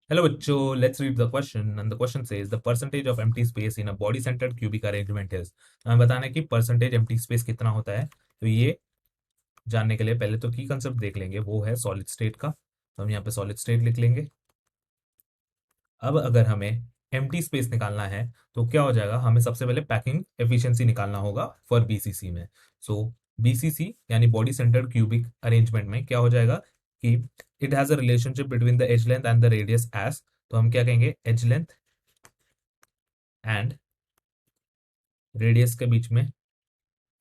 Hello बच्चों, let's read the question and the question says the percentage of empty space in a body centered cubic arrangement is। हमें बताना है कि percentage empty space कितना होता है। तो ये जानने के लिए पहले तो की कंसेप्ट देख लेंगे, वो है सॉलिड स्टेट का। तो हम यहाँ पे सॉलिड स्टेट लिख लेंगे। अब अगर हमें एम्प्टी स्पेस निकालना है तो क्या हो जाएगा, हमें सबसे पहले पैकिंग एफिशिएंसी निकालना होगा फॉर बीसीसी में। सो बीसीसी यानी बॉडी सेंटर्ड क्यूबिक अरेंजमेंट में क्या हो जाएगा कि it has a relationship between the edge length and the radius एस। तो हम क्या कहेंगे, एज लेंथ एंड रेडियस के बीच में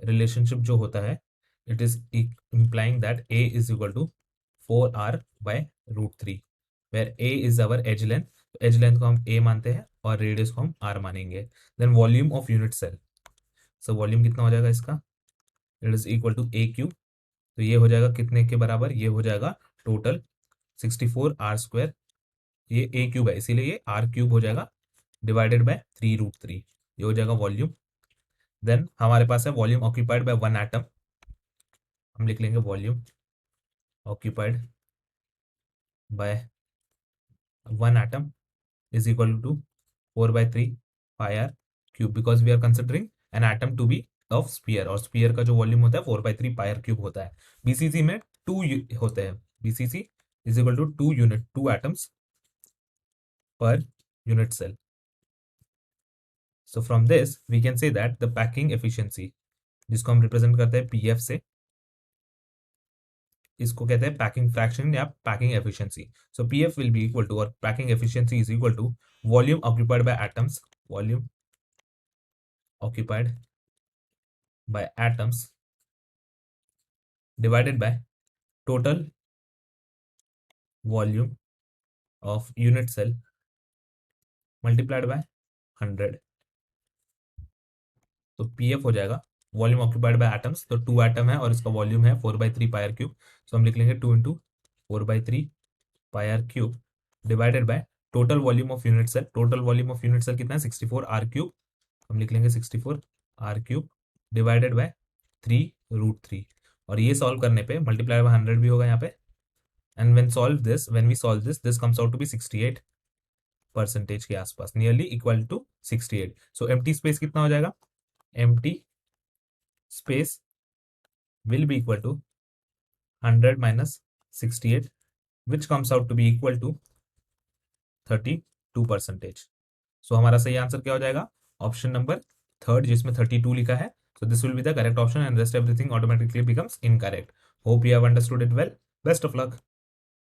रिलेशनशिप जो होता है, it is implying that a is equal to 4r/√3 where a is our edge length. Edge length को हम ए मानते हैं और रेडियस को हम आर मानेंगे। Then volume of unit cell, so volume कितना हो जाएगा इसका, it is equal to a cube. तो ये हो जाएगा कितने के बराबर, ये हो जाएगा टोटल 64r²। ये ए क्यूब है इसीलिए ये आर क्यूब हो जाएगा, डिवाइडेड बाय 3√3, ये हो जाएगा वॉल्यूम। देन हमारे पास है volume occupied by one atom. हम लिख लेंगे volume occupied by one atom is equal to 4/3 pi r cube, because we are considering an atom to be of sphere, और स्पीयर का जो वॉल्यूम होता है 4/3 पाई आर क्यूब होता है। बीसीसी में टू होते हैं, BCC is equal to 2 atoms per unit cell. So from this we can say that the packing efficiency, जिसको हम रिप्रेजेंट करते हैं पीएफ से, इसको कहते हैं पैकिंग फ्रैक्शन या packing efficiency. So PF will be equal to, और packing efficiency is equal to volume occupied by atoms, volume occupied by atoms divided by total volume of unit cell multiplied by 100। तो PF हो जाएगा volume occupied by atoms, तो 2 atom है और इसका volume है 4/3 pi r cube. सो हम लिख लेंगे 2 into 4/3 pi r cube divided by total volume of unit cell. Total volume of unit cell कितना है, 64r³। हम लिख लेंगे 64r³ डिवाइडेड बाय 3√3, और ये सॉल्व करने पे मल्टीप्लाई बाय 100 भी होगा यहाँ पे। And when we solve this comes out to be 68% के आसपास, nearly equal to 68। So empty space कितना हो जाएगा, empty space will be equal to 100 minus 68, which comes out to be equal to 32%। So हमारा सही आंसर क्या हो जाएगा, ऑप्शन नंबर थर्ड जिसमें 32 लिखा है। So this will be the correct option and rest everything automatically becomes incorrect. Hope you have understood it well. Best of luck.